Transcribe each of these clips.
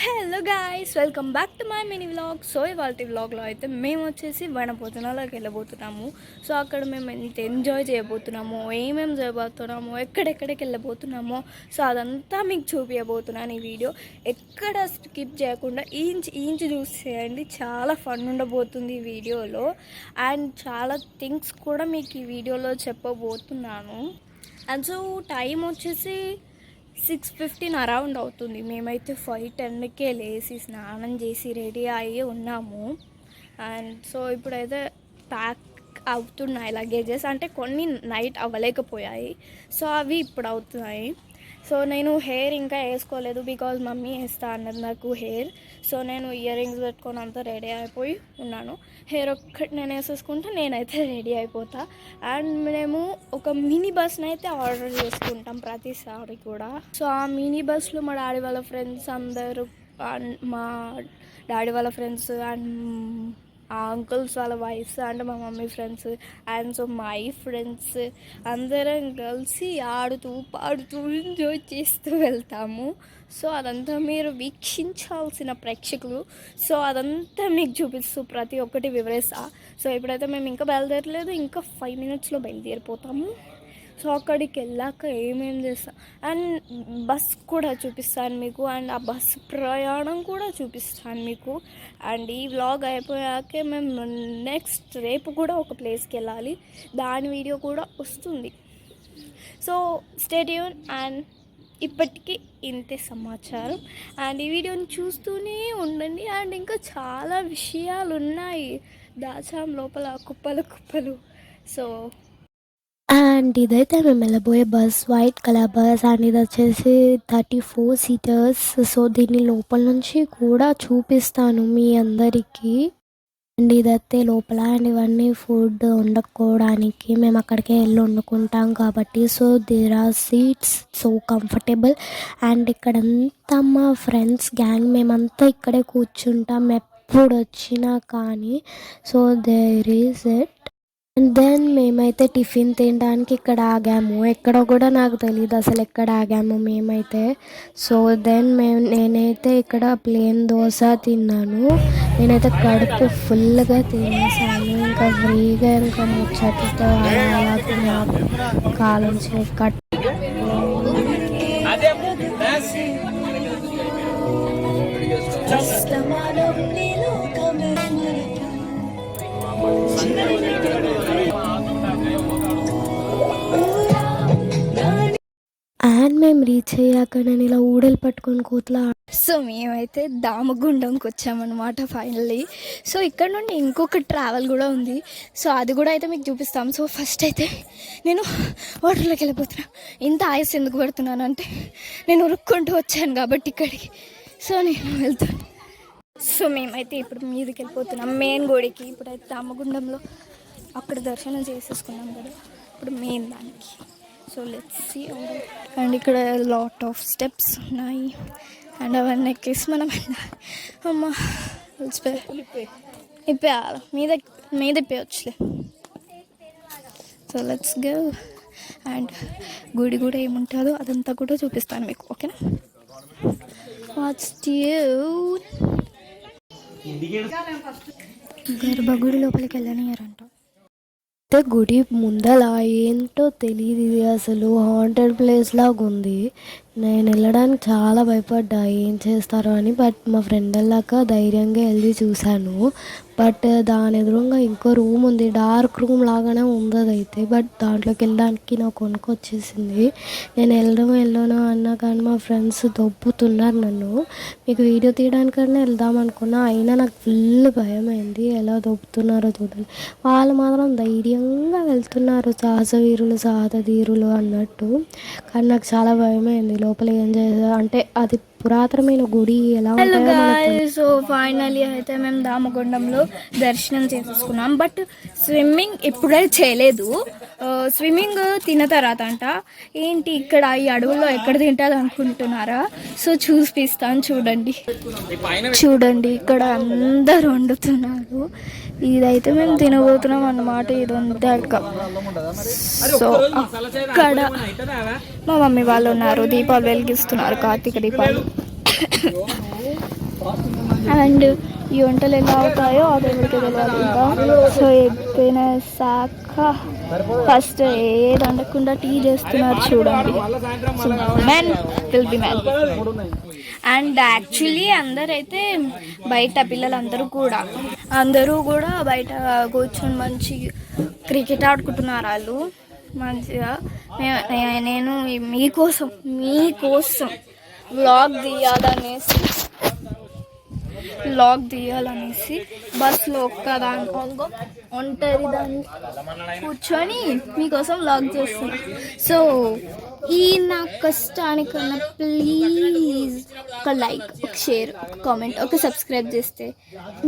Hello guys, welcome back to my mini vlog. So ఇవాళ వ్లాగ్లో అయితే మేము వచ్చేసి వనభోజనాలకు వెళ్ళబోతున్నాము. సో అక్కడ మేము ఎంత ఎంజాయ్ చేయబోతున్నామో, ఏమేమి చేయబోతున్నామో, ఎక్కడెక్కడికి వెళ్ళబోతున్నామో, సో అదంతా మీకు చూపించబోతున్నాను. ఈ వీడియో ఎక్కడ స్కిప్ చేయకుండా ఇంచ్ చూసేయండి. చాలా ఫన్ ఉండబోతుంది ఈ వీడియోలో. అండ్ చాలా థింగ్స్ కూడా మీకు ఈ వీడియోలో చెప్పబోతున్నాను. అండ్ సో టైం వచ్చేసి 6:15 అరౌండ్ అవుతుంది. మేమైతే 5:10కే లేచి స్నానం చేసి రెడీ అయ్యి ఉన్నాము. అండ్ సో ఇప్పుడైతే ప్యాక్ అవుతున్నాయి లగేజెస్. అంటే కొన్ని నైట్ అవ్వలేకపోయాయి, సో అవి ఇప్పుడు అవుతున్నాయి. సో నేను హెయిర్ ఇంకా వేసుకోలేదు, బికాజ్ మమ్మీ వేస్తా అన్నది నాకు హెయిర్. సో నేను ఇయర్ రింగ్స్ పెట్టుకొని అంతా రెడీ అయిపోయి ఉన్నాను. హెయిర్ ఒక్కటి నేను వేసేసుకుంటే నేనైతే రెడీ అయిపోతా. అండ్ మేము ఒక మినీ బస్ని అయితే ఆర్డర్ చేసుకుంటాం ప్రతిసారి కూడా. సో ఆ మినీ బస్లో మా డాడీ వాళ్ళ ఫ్రెండ్స్ అందరూ, మా డాడీ వాళ్ళ ఫ్రెండ్స్ అండ్ ఆ అంకుల్స్ వాళ్ళ వైఫ్స్ అండ్ మా mummy friends and so my friends అందరం కలిసి ఆడుతూ పాడుతూ ఎంజాయ్ చేస్తూ వెళ్తాము. సో అదంతా మీరు వీక్షించాల్సిన ప్రేక్షకులు. సో అదంతా మీకు చూపిస్తూ ప్రతి ఒక్కటి వివరిస్తా. సో ఇప్పుడైతే మేము ఇంకా బయలుదేరలేదు, ఇంకా 5 minutesలో బయలుదేరిపోతాము. సో అక్కడికి వెళ్ళాక ఏమేమి చేస్తాం అండ్ బస్ కూడా చూపిస్తాను మీకు. అండ్ ఆ బస్ ప్రయాణం కూడా చూపిస్తాను మీకు. అండ్ ఈ వ్లాగ్ అయిపోయాకే మేము నెక్స్ట్ రేపు కూడా ఒక ప్లేస్కి వెళ్ళాలి, దాని వీడియో కూడా వస్తుంది. So stay tune. అండ్ ఇప్పటికీ ఇంతే సమాచారం. అండ్ ఈ వీడియోని చూస్తూనే ఉండండి. అండ్ ఇంకా చాలా విషయాలు ఉన్నాయి దాచాం లోపల, కుప్పలు. సో అండ్ ఇదైతే మేము వెళ్ళబోయే bus white colour bus. And ఇది వచ్చేసి 34 seaters. సో దీన్ని లోపల నుంచి కూడా చూపిస్తాను మీ అందరికీ. అండ్ ఇదైతే లోపల. అండ్ ఇవన్నీ ఫుడ్ వండుకోవడానికి మేము అక్కడికే వెళ్ళి వండుకుంటాం కాబట్టి. So there are seats, so comfortable. And ఇక్కడంతా మా ఫ్రెండ్స్ గ్యాంగ్, మేమంతా ఇక్కడే కూర్చుంటాం ఎప్పుడు వచ్చినా కానీ. So there is it. And then మేమైతే టిఫిన్ తినడానికి ఇక్కడ ఆగాము. ఎక్కడో కూడా నాకు తెలియదు అసలు ఎక్కడ ఆగాము మేమైతే. సో దెన్ నేనైతే ఇక్కడ ప్లేన్ దోశ తిన్నాను. నేనైతే కడుపు ఫుల్గా తినేసాను. ఇంకా ఫ్రీగా ఇంకా ముచ్చటితో అలా తిన్నాను. కాలంచి కట్ అండ్ మేము రీచ్ అయ్యాక నేను ఇలా ఊడలు పట్టుకొని కోతలా. సో మేమైతే దామగుండంకి వచ్చామన్నమాట ఫైనల్లీ. సో ఇక్కడ నుండి ఇంకొక ట్రావెల్ కూడా ఉంది. సో అది కూడా అయితే మీకు చూపిస్తాం. సో ఫస్ట్ అయితే నేను వాటర్లోకి వెళ్ళిపోతున్నా. ఇంత ఆయుస్ ఎందుకు పడుతున్నాను అంటే నేను ఉరుక్కుంటూ వచ్చాను కాబట్టి ఇక్కడికి. సో నేను వెళ్తాను. సో మేమైతే ఇప్పుడు మీదకి వెళ్ళిపోతున్నాం మెయిన్ గుడికి. ఇప్పుడైతే దామగుండంలో అక్కడ దర్శనం చేసేసుకున్నాం కదా, ఇప్పుడు మెయిన్ దానికి. So let's see. అండ్ ఇక్కడ లాట్ ఆఫ్ స్టెప్స్ ఉన్నాయి అండ్ అవన్నీ ఎక్కేసి మనం అమ్మ ఇప్పేయాలి మీద ఇప్పేయచ్చులే. So let's go. అండ్ గుడి కూడా ఏముంటుందో అదంతా కూడా చూపిస్తాను మీకు, ఓకేనా? వాట్స్ ట్యూన్. గర్భగుడి లోపలికి వెళ్ళనియారంట. గుడి ముందల ఏంటో తెలియదు, ఇది అసలు హాంటెడ్ ప్లేస్ లాగా ఉంది. నేను వెళ్ళడానికి చాలా భయపడ్డా ఏం చేస్తారో అని. బట్ మా ఫ్రెండ్ వెళ్ళాక ధైర్యంగా వెళ్ళి చూశాను. బట్ దాని ఎదురుగా ఇంకో రూమ్ ఉంది, డార్క్ రూమ్ లాగానే ఉంది అదైతే. బట్ దాంట్లోకి వెళ్ళడానికి నాకు వణుకు వచ్చేసింది. నేను వెళ్ళను అన్నా కానీ మా ఫ్రెండ్స్ దొబ్బుతున్నారు నన్ను. మీకు వీడియో తీయడానికన్నా వెళ్దాం అనుకున్నా, అయినా నాకు ఫుల్ భయం అయింది. ఎలా దొబ్బుతున్నారో చూడండి. వాళ్ళు మాత్రం ధైర్యంగా వెళ్తున్నారు, సాహసవీరులు సాహసధీరులు అన్నట్టు. కానీ నాకు చాలా భయమైంది లోపల ఏం చేసా అంటే. అది పురాతనమైన గుడి ఎలా ఉంటుంది. సో ఫైనలీ అయితే మేము దామగుండంలో దర్శనం చేసేసుకున్నాం. బట్ స్విమ్మింగ్ ఇప్పుడే చేయలేదు. స్విమ్మింగ్ తిన్న తర్వాత అంట. ఏంటి ఇక్కడ ఈ అడవుల్లో ఎక్కడ తింటుంది అనుకుంటున్నారా? సో చూపిస్తాను చూడండి ఇక్కడ అందరు వండుతున్నారు. ఇదైతే మేము తినబోతున్నాం అన్నమాట. ఇదంతా సో అక్కడ మా మమ్మీ వాళ్ళు ఉన్నారు, దీపాలు వెలిగిస్తున్నారు, కార్తీక దీపాలు. అండ్ ఈ వంటలు ఎలా అవుతాయో ఆ దేవుడికి తెలియాలి. ఇంకా సో అయిపోయినాక ఫస్ట్ ఏది వండకుండా టీ చేస్తున్నారు చూడండి. So men will be men. And actually అందరైతే బయట పిల్లలందరూ కూడా బయట కూర్చొని మంచి క్రికెట్ ఆడుకుంటున్నారు వాళ్ళు మంచిగా. నేను మీకోసం వ్లాగ్ తీయాలనేసి బస్సులో ఒంటరి దాన్ని కూర్చొని మీకోసం వ్లాగ్ చేస్తున్నా. సో ఈ నా కష్టానికన్నా ప్లీజ్ ఒక లైక్, ఒక షేర్, ఒక కామెంట్, ఒక సబ్స్క్రైబ్ చేస్తే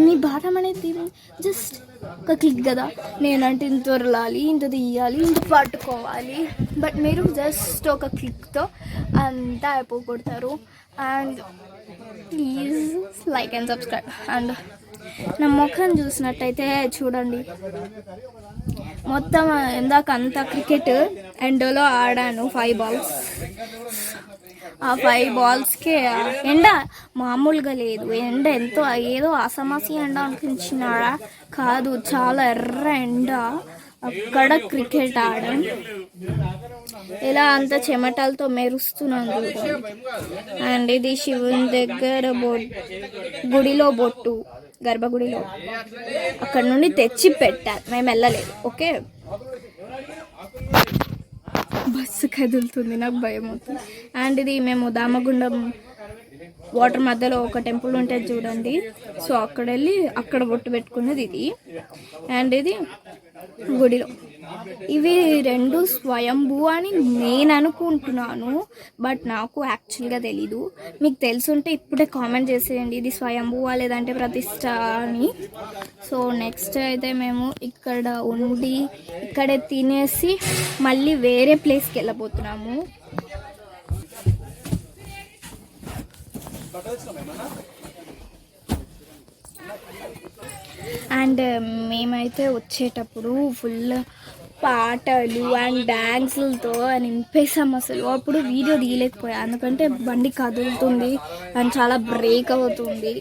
మీ భారం అనేది జస్ట్ ఒక క్లిక్ కదా. నేనంటే ఇంత వరలాలి, ఇంత తీయాలి, ఇంత పట్టుకోవాలి, బట్ మీరు జస్ట్ ఒక క్లిక్తో అంతా అయిపోగొడతారు. And please like and subscribe. And నా ముఖం చూసినట్టయితే చూడండి, మొత్తం ఇందాక అంతా క్రికెట్ ఎండలో ఆడాను 5 balls. ఆ 5 balls ఎండ మామూలుగా లేదు. ఎండ ఏదో అసమాసి ఎండ అనిపించినాడా కాదు, చాలా ఎర్ర ఎండ. అక్కడ క్రికెట్ ఆడాం, ఇలా అంత చెమటలతో మెరుస్తున్నాను. అండ్ ఇది శివుని దగ్గర గుడిలో బొట్టు, గర్భగుడిలో అక్కడ నుండి తెచ్చి పెట్టారు, మేము వెళ్ళలేదు. ఓకే, బస్సు కదులుతుంది, నాకు భయం అవుతుంది. అండ్ ఇది మేము దామగుండం వాటర్ మధ్యలో ఒక టెంపుల్ ఉంటుంది చూడండి. సో అక్కడ వెళ్ళి అక్కడ బొట్టు పెట్టుకున్నది ఇది. అండ్ ఇది గుడిలో. ఇవి 2 స్వయంభూ అని నేను అనుకుంటున్నాను, బట్ నాకు యాక్చువల్గా తెలీదు. మీకు తెలుసుంటే ఇప్పుడే కామెంట్ చేసేయండి, ఇది స్వయంభూవా లేదంటే ప్రతిష్ట అని. సో నెక్స్ట్ అయితే మేము ఇక్కడ ఉండి ఇక్కడే తినేసి మళ్ళీ వేరే ప్లేస్కి వెళ్ళబోతున్నాము. అండ్ మేమైతే వచ్చేటప్పుడు ఫుల్ పాటలు అండ్ డ్యాన్సులతో నింపేసాం. అసలు అప్పుడు వీడియో తీయలేకపోయా, ఎందుకంటే బండి కదులుతుంది అండ్ చాలా బ్రేక్ అవుతుంది,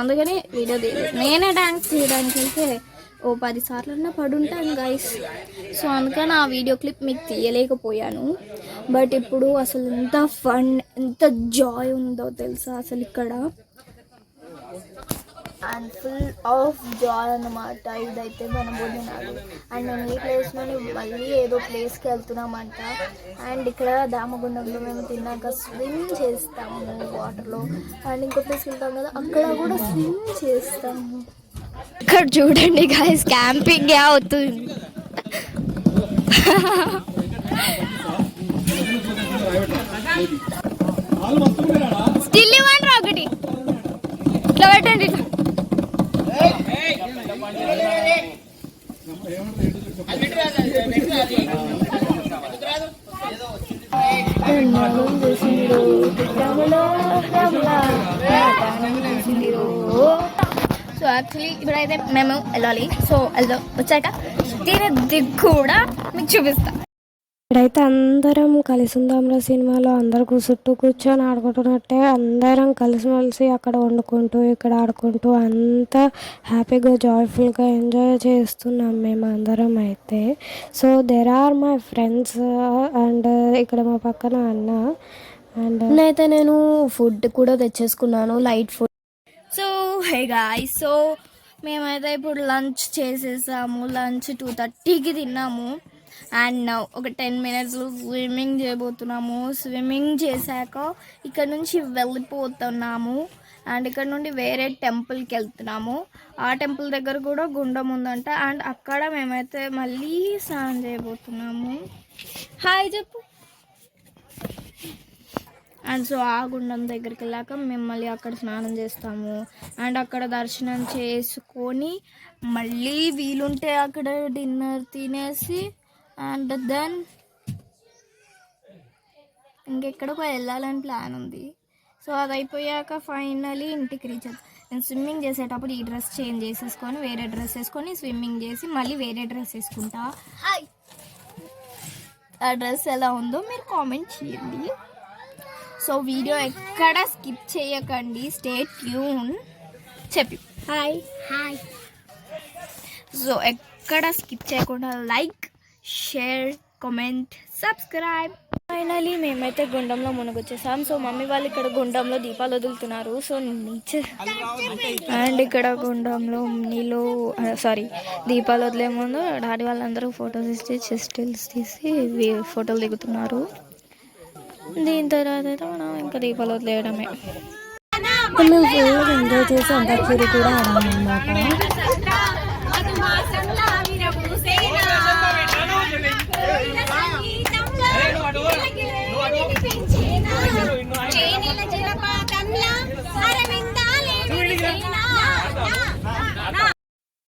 అందుకని వీడియో తీయలేదు. నేనే డ్యాన్స్ చేయడానికి అయితే 10 సార్లు పడుంటాను గైస్. సో అందుకని ఆ వీడియో క్లిప్ మీకు తీయలేకపోయాను. బట్ ఇప్పుడు అసలు ఎంత ఫన్, ఎంత జాయ్ ఉందో తెలుసా అసలు ఇక్కడ. అండ్ ఫుల్ ఆఫ్ జాయ్ అన్నమాట ఇదైతే మన భోజనాలు. అండ్ మేము ఈ ప్లేస్ నుండి మళ్ళీ ఏదో ప్లేస్కి వెళ్తున్నామంట. అండ్ ఇక్కడ దామగుండంలో మేము తిన్నాక స్విమ్ చేస్తాము వాటర్లో. అండ్ ఇంకో ప్లేస్కి వెళ్తాం కదా, అక్కడ కూడా స్విమ్ చేస్తాము. ఇక్కడ చూడండి గాయస్, క్యాంపింగ్ అవుతుంది. స్టిల్ ఇవ్వండి ఒకటి, ఇట్లా పెట్టండి. సో యాక్చువల్లీ ఇప్పుడైతే మేము వెళ్ళాలి. సో వచ్చాక దీని దిక్కు కూడా మీకు చూపిస్తాం. ఇక్కడైతే అందరం కలిసి ఉందాంరా సినిమాలో అందరు చుట్టూ కూర్చొని ఆడుకుంటున్నట్టే అందరం కలిసిమెలిసి అక్కడ వండుకుంటూ ఇక్కడ ఆడుకుంటూ అంతా హ్యాపీగా జాయ్ఫుల్గా ఎంజాయ్ చేస్తున్నాం మేము అందరం అయితే. So there are my friends and ఇక్కడ మా పక్కన అన్న. అండ్ అయితే నేను ఫుడ్ కూడా తెచ్చేసుకున్నాను, light food. So hey guys, so మేమైతే ఇప్పుడు లంచ్ చేసేసాము. లంచ్ 2:30కి తిన్నాము. అండ్ ఒక 10 minutes స్విమ్మింగ్ చేయబోతున్నాము. స్విమ్మింగ్ చేశాక ఇక్కడ నుంచి వెళ్ళిపోతున్నాము. అండ్ ఇక్కడ నుండి వేరే టెంపుల్కి వెళ్తున్నాము. ఆ టెంపుల్ దగ్గర కూడా గుండం ఉందంట. అండ్ అక్కడ మేమైతే మళ్ళీ స్నానం చేయబోతున్నాము. హాయ్ చెప్పు. అండ్ సో ఆ గుండం దగ్గరికి వెళ్ళాక మేము మళ్ళీ అక్కడ స్నానం చేస్తాము. అండ్ అక్కడ దర్శనం చేసుకొని మళ్ళీ వీలుంటే అక్కడ డిన్నర్ తినేసి అండ్ దెన్ ఇంకెక్కడికో వెళ్ళాలని ప్లాన్ ఉంది. సో అది అయిపోయాక ఫైనలీ ఇంటికి రీచ్ అవుతాం. నేను స్విమ్మింగ్ చేసేటప్పుడు ఈ డ్రెస్ చేంజ్ చేసేసుకొని వేరే డ్రెస్ వేసుకొని స్విమ్మింగ్ చేసి మళ్ళీ వేరే డ్రెస్ వేసుకుంటా. ఆ డ్రెస్ ఎలా ఉందో మీరు కామెంట్ చేయండి. సో వీడియో ఎక్కడ స్కిప్ చేయకండి, స్టే ట్యూన్. చెప్పి హాయ్. సో ఎక్కడ స్కిప్ చేయకుండా like, share, comment, subscribe. Finally మేమైతే గుండంలో మునగొచ్చేసాం. సో మమ్మీ వాళ్ళు ఇక్కడ గుండంలో దీపాలు వదులుతున్నారు. సో నేచర్ అండ్ ఇక్కడ గుండంలో నీళ్ళు దీపాలు వదిలే ముందు డాడీ వాళ్ళందరూ ఫొటోస్ ఇచ్చి స్టిల్స్ తీసి ఫోటోలు దిగుతున్నారు. దీని తర్వాత అయితే మనం ఇంకా దీపాలు వదిలేయడమే. మేము ఫుల్గా ఎంజాయ్ చేసి అంతాక్షరి కూడా ఆడామన్నమాట.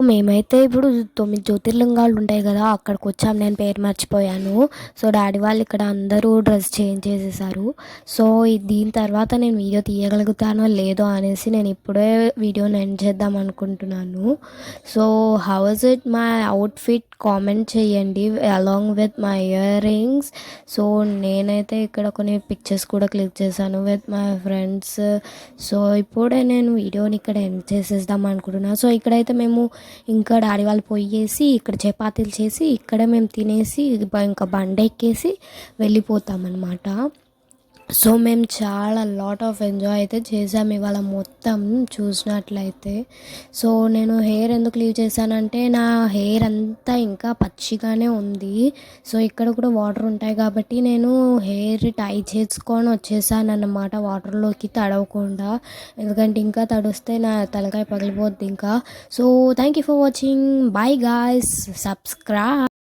మేమైతే ఇప్పుడు 9 జ్యోతిర్లింగాలు ఉంటాయి కదా, అక్కడికి వచ్చాము. నేను పేరు మర్చిపోయాను. సో డాడీ వాళ్ళు ఇక్కడ అందరూ డ్రెస్ చేంజ్ చేసేసారు. సో దీని తర్వాత నేను వీడియో తీయగలుగుతానో లేదో అనేసి నేను ఇప్పుడే వీడియోని ఎండ్ చేద్దాం అనుకుంటున్నాను. So how is it my outfit comment చేయండి along with my earrings. So నేనైతే ఇక్కడ కొన్ని పిక్చర్స్ కూడా క్లిక్ చేశాను విత్ మై ఫ్రెండ్స్. సో ఇప్పుడే నేను వీడియోని ఇక్కడ ఎండ్ చేసేద్దాం అనుకుంటున్నాను. సో ఇక్కడైతే మేము ఇంకా డాడీ వాళ్ళు పోయేసి ఇక్కడ చపాతీలు చేసి ఇక్కడ మేము తినేసి ఇంకా బండి ఎక్కేసి వెళ్ళిపోతామన్నమాట. సో మేము చాలా లాట్ ఆఫ్ ఎంజాయ్ అయితే చేసాము ఇవాళ మొత్తం చూసినట్లయితే. సో నేను హెయిర్ ఎందుకు లీవ్ చేశానంటే నా హెయిర్ అంతా ఇంకా పచ్చిగానే ఉంది. సో ఇక్కడ కూడా వాటర్ ఉంటాయి కాబట్టి నేను హెయిర్ టై చేసుకొని వచ్చేసాను అన్నమాట, వాటర్లోకి తడవకుండా. ఎందుకంటే ఇంకా తడిస్తే నా తలకాయ పగిలిపోద్ది ఇంకా. So thank you for watching. Bye guys, subscribe.